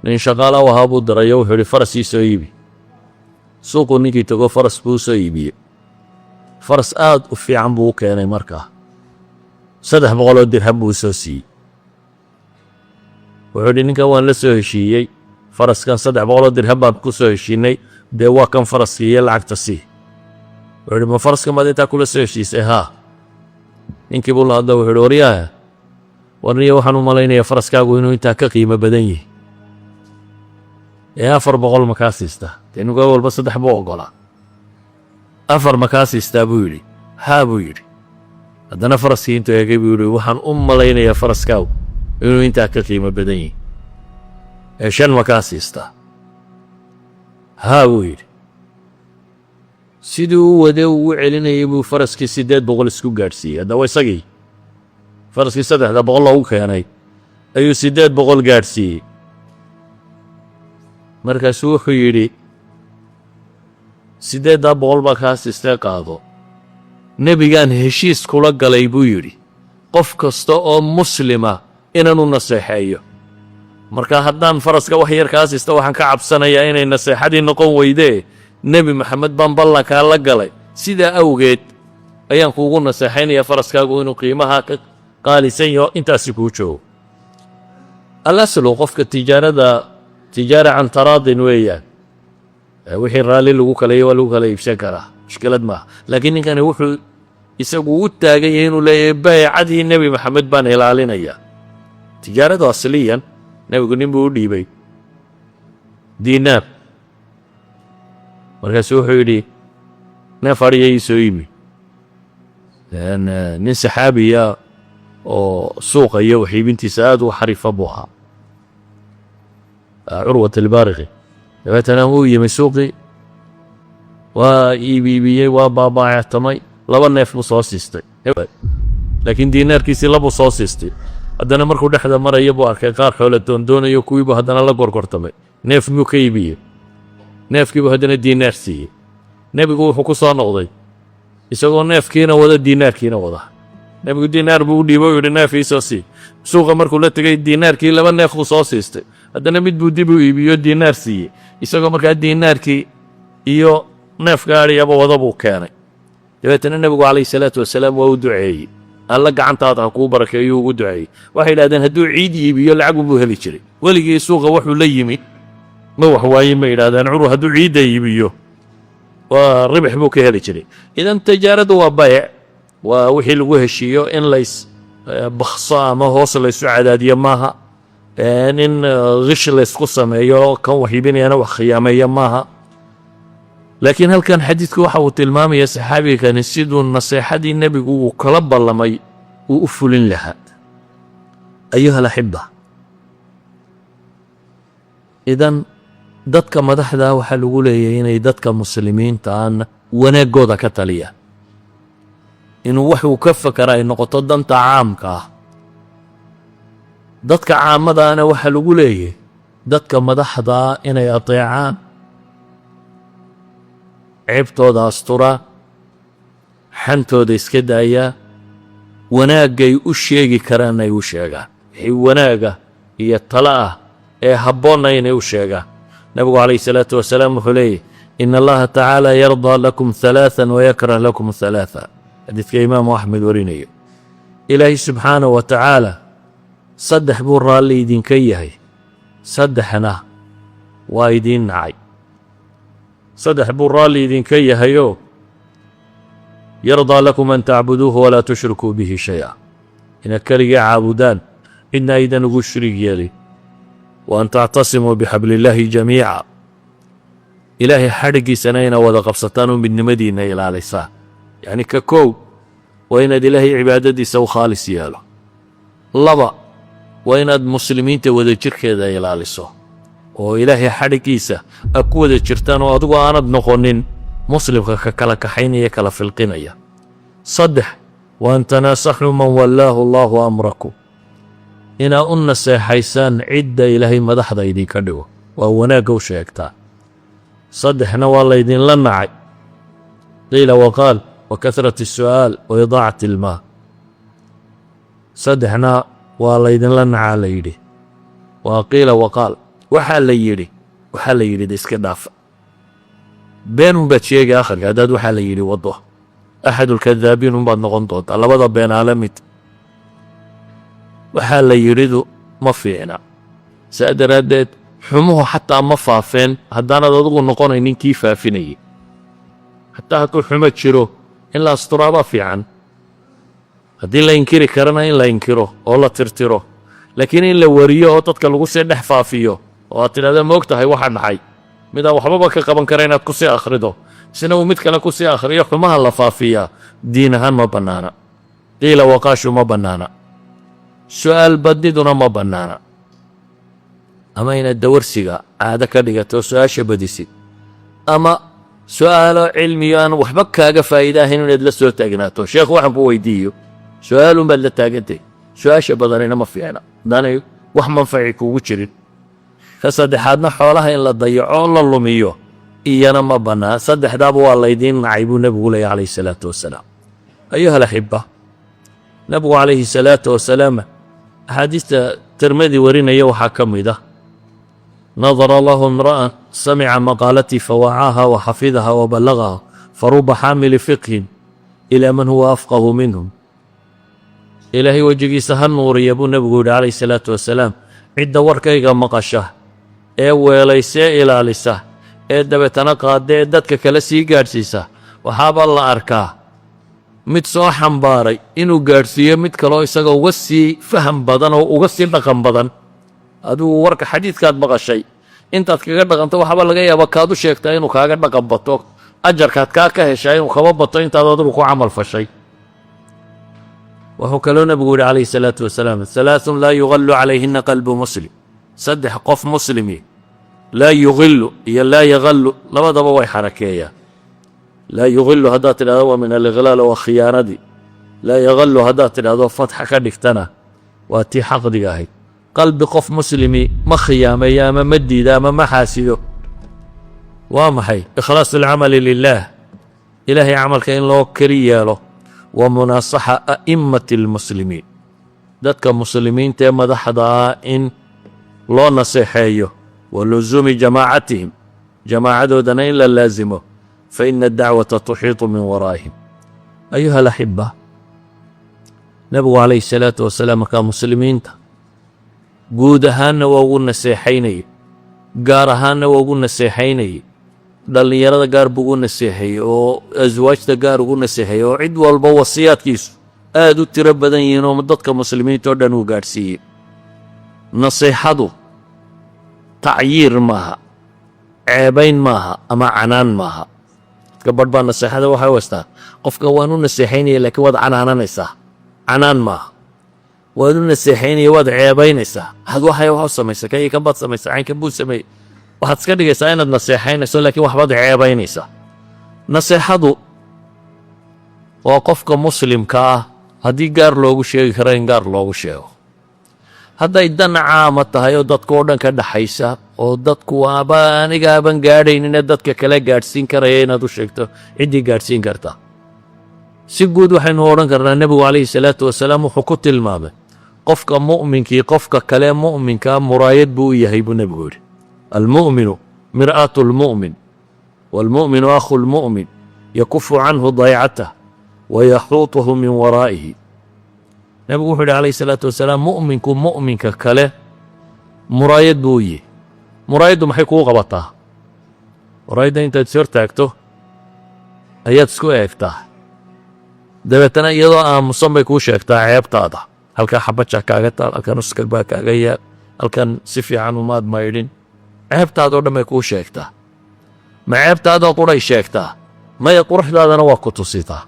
nin shaqaala u ahaa buu darayo wuxuu ihi faras ii soo iibi. suuquu ninkii tago faras buu soo iibiyey. faras aad u fiican buu u keenay markaa 300 dirham buu soo siiyey. wuxuu idhi ninkan waan la soo heshiiyey, faraskan 300 dirham baan ku soo heshiinay, dee waa kan faraskii iyo lacagta sii. wuxuu idhi ma faraskan baad intaa kula soo heshiisay? haa. ninkii buu la hadla wuxuu idhi waryaha warniya waxaan u malaynayaa faraskaagu inuu intaa ka qiimo badan yahay. 400 ma kaa siistaa? dee nuga walba 3 buu oggolaa. 4 ma kaa siistaa buu yidhi. haa buu yidhi. haddana faraskii intuu eegay buu yidhi waxaan u malaynayaa faraskaagu inuu intaa ka qiimo badan yahay. 5 ma kaa siistaa? haa buu yidhi. sidii u wade ugu celinayay buu faraskii 800 isku gaadhsiiyey. haddaba isagii faraskii 300 loogu keenay ayuu 800 gaadhsiiyey. markaasuu wuxuu yidhi 800 baa kaa siistee qaado. nebigaan heshiis kula galay buu yidhi qof kasta oo muslima inaanu naseexeeyo. marka haddaan faraska wax yar kaa siista waxaan ka cabsanayaa inay naseexadii noqon weydee nebi maxamed baan ballankaa la galay, sidaa awgeed ayaan kuugu naseexaynayaa faraskaagu inuu qiimaha ka qaalisan yaho intaasi kuu joogo. alaslu qofka tijaara can taraadin weeyaan. wixii raalli lagu kaleeyo waa lagu kala iibsan karaa, mushkilad maaha. laakiin ninkani wuxuu isagu u taagan yahay inuu leeyahay baycadii nebi maxamed baan ilaalinayaa. tijaaradu asliyan nebigu nin buu u dhiibay diinaar. markaasu wuxuu yidhi neef adhiya ii soo iibi. nin saxaabiya oo suuqa iyo wax iibintiisa aad u xariifa buu ahaa, curwat albaariqi. dabeetana wuu yimi suuqii, waa iibiibiyey, waa baabaactamay, 2 neef buu soo siistay. laakiin diinaarkiisii 2 soo siistay. haddana markuu dhexda maraya buu arkay qaar xoolo doondoonayo, kuwiibuu haddana la gorgortamay. neef muu ka iibiyey, neefkiibuu haddana diinaar siiyey. nebigu wuxuu ku soo noqday isagoo neefkiina wada diinaarkiina wada. nebigu diinaar buu u dhiibay, u yidhi neef ii soo sii. suuqa markuu la tegey diinaarkii 2 neef buu soo siistay. haddana mid buu dib u iibiyo diinaar siiyey, isagoo markaa diinaarkii iyo neefka adhiyaba wada buu keenay. dabeetana nebigu calayhi salaatu wasalaam waa u duceeyey, alla gacantaada ha kuu barakeeyuu ugu duceeyey. waxay yidhahdeen hadduu ciid iibiyo lacag buu heli jiray. weligii suuqa wuxuu la yimi ma wax waaye ma yidhahdeen. curwa hadduu ciidda iibiyo waa ribix buu ka heli jiray. idan tijaaradu waa bayc, waa wixii lagu heshiiyo. in lays bakso ama hoos laysu cadaadiyo maaha. in gish laysku sameeyo, kan wax iibinayana wax khiyaameeya maaha. laakiin halkan xadiidku waxa uu tilmaamaya saxaabigani siduu naseexadii nebigu uu kala ballamay uu u fulin lahaa. ayuha alaxiba, idan dadka madaxda waxaa lagu leeyahay inay dadka muslimiinta aan wanaaggooda ka taliyaan, inuu wax uu ka fakara ay noqoto danta caamka ah. dadka caamadaana waxaa lagu leeyahay dadka madaxdaa inay ateecaan, ceebtooda asturaan, xantooda iska daayaan, wanaaggay u sheegi karaan ay u sheegaan. wixii wanaaga iyo tala ah ee habboonna inay u sheegaan. nebigu calayhi salaatu wasalaam wuxuu leeyahy in allaha tacaala yardaa lakum 3 wayakrah lakum 3. xadiidka imaamu axmed warinayo. ilaahay subxaanahu wa tacaala 3 buu raalli idinka yahay, 3na waa idiin nacay. 3 buu raalli idinka yahayoo yardaa lakum an tacbuduuhu walaa tushrikuu bihi shay'a, inaad keligii caabudaan cidna aydan ugu shrig yeelin. wa an tactasimuu bixabli illaahi jamiica, ilaahay xadhiggiisana inaad wada qabsataan oo midnimadiinna ilaalisaan. yacni ka koow waa inaad ilaahay cibaadadiisa u khaalis yeelo. 2 waa inaad muslimiinta wada jirkeeda ilaaliso oo ilaahay xadhiggiisa aad ku wada jirtaan oo adigu aanad noqonin muslimka ka kala kaxaynaya kala filqinaya. 3 wa an tanaasaxuu man wallaahu allaahu amrakum, inaad u naseexaysaan cidda ilaahay madaxda idinka dhigo, waa wanaagga u sheegtaa. 3na waa laydinla nacay, qiila waqaal wa kahrati الsu'aal wa idaacati ilmaal. 3na waa laydinla nacaa la yidhi, waa qiila waqaal, waxaa la yidhi de iska dhaafa been unbaad sheegay akharka haddaad waxaa la yidhi waddo axadulkadaabiin unbaad noqon doontaa labada beenaale mid waxaa la yidhidu ma fiicna saa daraaddeed xumuhu xataa ma faafeen haddaanad adigu noqonaynin kii faafinayay xataa hadduu xumo jiro in la asturaabaa fiican haddii la inkiri karana in la inkiro oo la tirtiro laakiin in la wariyo oo dadka lagu sii dhex faafiyo oo aad tidhahda ma og tahay waxa dhacay midaan waxbaba ka qaban kara inaad ku sii akhrido isna uu mid kale ku sii akhriyo xumaha la faafiyaa diin ahaan ma bannaana qiila waqaashu ma bannaana su'aal badniduna ma bannaana ama inaad dawarsiga caado ka dhigato su'aasha badisid ama su'aalo cilmiyo aan waxba kaaga faa'iida ahayn inaad la soo taagnaato sheekh waxaan ku weydiiyo su'aalunbaad la taagantay su'aasha badanina ma fiicna haddaanay wax manfaci kuugu jirin ka saddexaadna xoolaha in la dayaco la lumiyo iyana ma bannaan saddexdaaba waa laydiin nacay buu nebigu leeyahy calayhi salaatu wasalaam ayuha alaxiba nebigu calayhi salaatu wasalaam axaadiista tirmidi warinaya waxaa ka mid ah nadara allahu imra'an samica maqaalatii fawacaaha waxafidaha waballagaha faruba xaamili fiqhin ilaa man huwa afqahu minhum ilaahay wejigiisa ha nuuriya buu nebigu yidhi calayhi salaatu wasalaam cidda warkayga maqasha ee weelaysee ilaalisa ee dabeetana qaadda ee dadka kale sii gaadhsiisa waxaaba la arkaa mid soo xambaaray inuu gaadhsiiyo mid kaloo isaga uga sii faham badan oo uga sii dhaqan badan adigu warka xadiidkaad maqashay intaad kaga dhaqanto waxaaba laga yaabaa kaad u sheegtaa inuu kaaga dhaqan bato ajarkaad kaa ka heshaa inuu kaba bato intaad adigu ku camal fashay wuxuu kaloo nebigu yidhi calayhi salaatu wasalaam halaaثun laa yugallu calayhina qalbu muslim saddex qof muslimi laa yugilu iyo laa yagallu labadaba way xarakeeyaan laa yugilu haddaad tidhahdo waa min aliklaal waa khiyaanadii laa yagallu haddaad tidhahdo fatxa ka dhigtana waa tii xaqdiga ahayd qalbi qof muslimi ma khiyaameeyo ama ma diida ama ma xaasido waa maxay ikhlaasu alcamali lilaah ilaahay camalka in loo keli yeelo wa munaasaxa a'immati almuslimiin dadka muslimiinta ee madaxda ah in loo naseexeeyo wa lusuumi jamaacatihim jamaacadoodana in la laasimo fa ina adacwata tuxiitu min waraa'ihim ayuha alaxiba nebigu calayhi salaatu wasalaam markaa muslimiinta guud ahaanna waa ugu naseexaynayey gaar ahaanna waa ugu naseexaynayey dhallinyarada gaar buu ugu naseexeeyey oo aswaajta gaar ugu naseexeeyey oo cid walba wasiyaadkiisu aad u tiro badan yihiin oo dadka muslimiinta oo dhan uu gaadhsiiyey nasiixadu tacyiir maaha ceebayn maaha ama canaan maaha dadka badh baa naseexada waxay u haystaan qofka waan u naseexaynaya laakiin waad canaananaysaa canaan maaha waad u naseexaynaya waad ceebaynaysaa had waxay wax u samaysa kay kan baad samaysa caynkan buu sameeyey waxaad iska dhigaysaa inaad naseexaynayso laakiin waxbaad ceebaynaysaa naseexadu waa qofka muslimka ah haddii gaar loogu sheegi karo in gaar loogu sheego hadday dan caama tahay oo dadka oo dhan ka dhaxaysa oo dadku anigaaban gaadhaynine dadka kale gaadhsiin karaya inaad u sheegto ciddii gaadhsiin karta si guud waxaynu odhan karnaa nebigu calayhi salaatu wasalaam wuxuu ku tilmaamay qofka mu'minkii qofka kale mu'minkaa muraayad buu u yahay buu nebigu yidhi almu'minu mir'aatu lmu'min waalmu'minu akhu lmu'min yakufu canhu daycatah wayaxuutuhu min waraa'ihi nebigu wuxuu yidhi calayhi salaatu wasalaam mu'minku mu'minka kale muraayad buu u yahay muraayaddu maxay kuu qabataa muraayadda intaad is hortaagto ayaad isku eegtaa dabeetana iyadoo aamusan bay kuu sheegtaa ceebtaada halkaa xabajaa kaaga taal halkan uskar baa kaaga yaal halkan si fiican umaad maydhin ceebtaadoo dhan bay kuu sheegtaa ma ceebtaadoo quray sheegtaa maya quruxdaadana waa ku tusitaa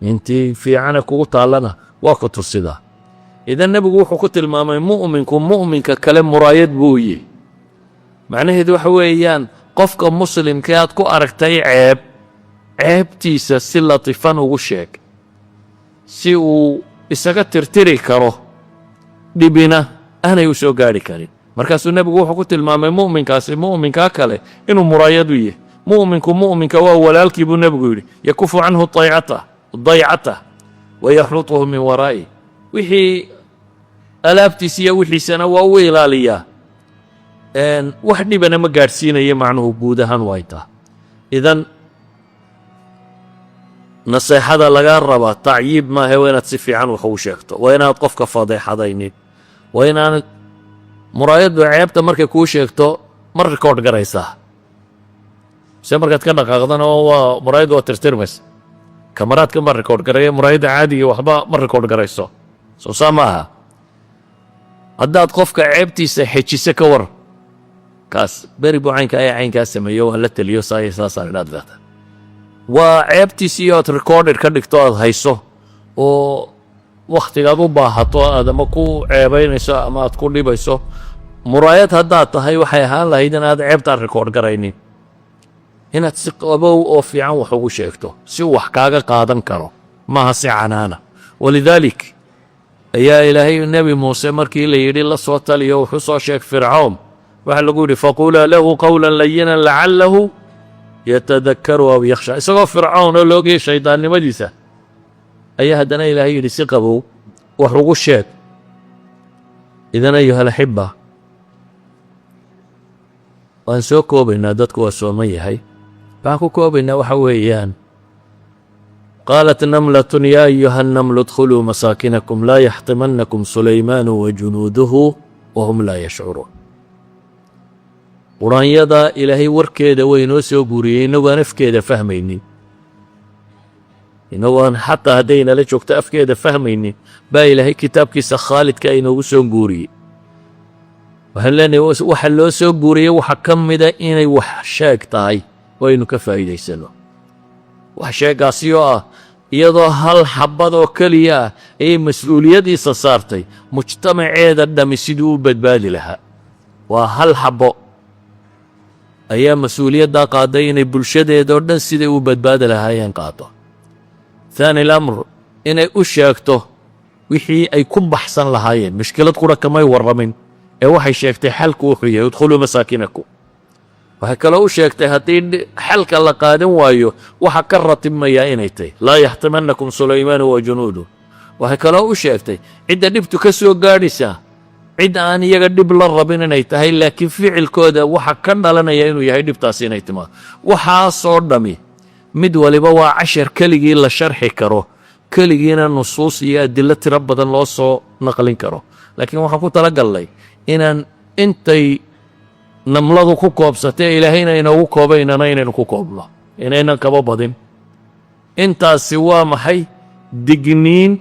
intii fiicane kugu taallana waa ku tusidaa idan nebigu wuxuu ku tilmaamay mu'minku mu'minka kale muraayad buu yihi macnaheedu waxa weeyaan qofka muslimka aad ku aragtay ceebtiisa si latifan ugu sheeg si uu isaga tirtiri karo dhibina aanay u soo gaadhi karin markaasuu nebigu wuxuu ku tilmaamay mu'minkaasi mu'minkaa kale inuu muraayad u yahay mu'minku mu'minka waa walaalkii buu nebigu yidhi yakufu canhu daycatah wayaxrutuhu min waraa'i wixii alaabtiisa iyo wixiisana waa u ilaaliyaa wax dhibana ma gaadhsiinaya macnuhu guud ahaan way tahay idan naseexada lagaa rabaa tacyiib maahe waa inaad si fiican wax ugu sheegto waa inaad qofka fadeexadaynin waa inaanad muraayaddu ceebta markay kuu sheegto ma rikoodh garaysaa se markaad ka dhaqaaqdana waa muraayaddu waa tirtirmaysa kamaraadka ma rikoodh garaya muraayadda caadiga waxba ma rikoodh garayso soo saa ma aha haddaad qofka ceebtiisa xejise ka war kaas beri buu caynka ayaa caynkaa sameeyo waan la teliyo saaya saasaan idhaad leeda waa ceebtiisii oad recorded ka dhigto aad hayso oo wakhtigaad u baahato aad ama ku ceebaynayso ama aad ku dhibayso muraayad haddaad tahay waxay ahaan lahayd in aad ceebtaan record garaynin inaad si qabow oo fiican wax ugu sheegto si wax kaaga qaadan karo maaha si canaana walidaalik ayaa ilaahay nebi muuse markii la yidhi la soo taliyo wuxuu soo sheeg fircawn waxaa lagu yidhi faquulaa lahu qawlan layinan lacallahu yatadakkaru aw yakhsha isagoo fircawn oo loogayay shaydaannimadiisa ayaa haddana ilaahay yidhi si qabow wax ugu sheeg idan ayuha alaxiba waan soo koobaynaa dadku waa sooman yahay waxaan ku koobaynaa waxa weeyaan qaalat namlatun yaa ayuha annamlu idkhuluu masaakinakum laa yaxtimannakum sulaymaanu wa junuuduhu wahum laa yashcuruun quraanyada ilaahay warkeeda way inoo soo guuriyey innagoo aan afkeeda fahmaynin innagoo aan xataa haddaynala joogto afkeeda fahmaynin baa ilaahay kitaabkiisa khaalidka inoogu soo guuriyey waxaan leenahay waxa loo soo guuriyey waxa ka mida inay wax sheeg tahay oo aynu ka faa'iidaysanno wax sheegaasi oo ah iyadoo hal xabbad oo keliya ah ayay mas-uuliyadiisa saartay mujtamaceeda dhammi siduu u badbaadi lahaa waa hal xabbo ayaa mas-uuliyaddaa qaaday inay bulshadeedao dhan siday u badbaadi lahaayeen qaado haani alamr inay u sheegto wixii ay ku baxsan lahaayeen mushkilad qura kamay warramin ee waxay sheegtay xalku wuxuu yahay idkhuluu masaakinakum waxay kaloo u sheegtay haddii xalka la qaadan waayo waxa ka ratibmayaa inay tahy laa yaxtimannakum sulaymaanu wa junuudu waxay kaloo u sheegtay cidda dhibtu ka soo gaadhaysaa cid aan iyaga dhib la rabin inay tahay laakiin ficilkooda waxa ka dhalanaya inuu yahay dhibtaasi inay timaado waxaasoo dhammi mid waliba waa cashar keligii la sharxi karo keligiina nusuus iyo adilo tiro badan loo soo naqlin karo laakiin waxaan ku talagallay inaan intay namladu ku koobsatee ilaahayna inoogu koobaynana inaynu ku koobno inaynan kaba badin intaasi waa maxay digniin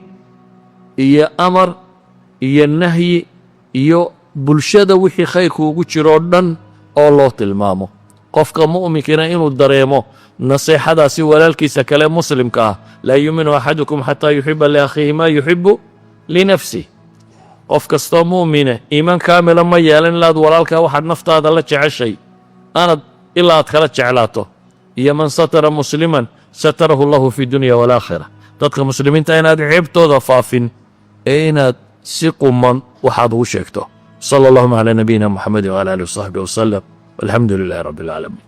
iyo amar iyo nahyi iyo bulshada wixii khayrku ugu jiroo dhan oo loo tilmaamo qofka mu'minkina inuu dareemo naseexadaasi walaalkiisa kale muslimka ah laa yuuminu axadukum xataa yuxiba liakhiihi maa yuxibu linafsih qof kastoo mu'mine iimaan kaamila ma yeelan ilaad walaalkaa waxaad naftaada la jeceshay aanad ilaa aad kala jeclaato iyo man satara musliman satarahu allahu fi dunya walaakhira dadka muslimiinta inaad ceebtooda faafin ee inaad si quman waxaad ugu sheegto sala allahuma calaa nabiyina muxamedin wala alihi wasaxbihi wasalam walxamdu lilahi rabbi alcaalamiin